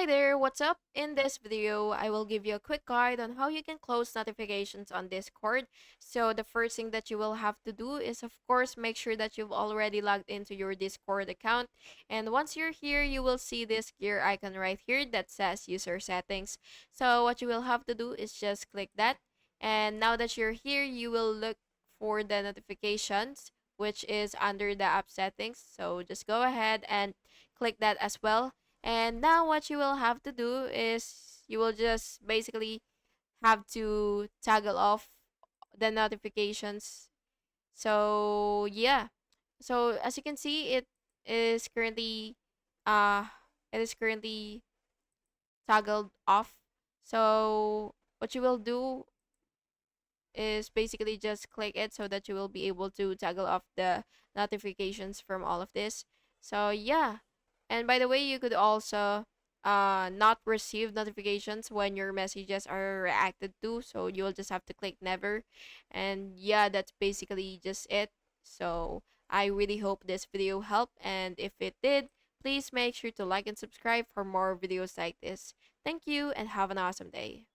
there, what's up? In this video, I will give you a quick guide on how you can close notifications on Discord. So the first thing that you will have to do is of course make sure that you've already logged into your Discord account. And once you're here, you will see this gear icon right here that says user settings. So what you will have to do is just click that. And now that you're here, you will look for the notifications which is under the app settings. So just go ahead and click that as well, and now what you will have to do is you will just basically have to toggle off the notifications. So yeah. So as you can see, is currently uh it is currently toggled off. So what you will do is basically just click it so that you will be able to toggle off the notifications from all of this. So yeah. And by the way, you could also not receive notifications when your messages are reacted to. So you'll just have to click never. And yeah, that's basically just it. So I really hope this video helped, and if it did, please make sure to like and subscribe for more videos like this. Thank you and have an awesome day.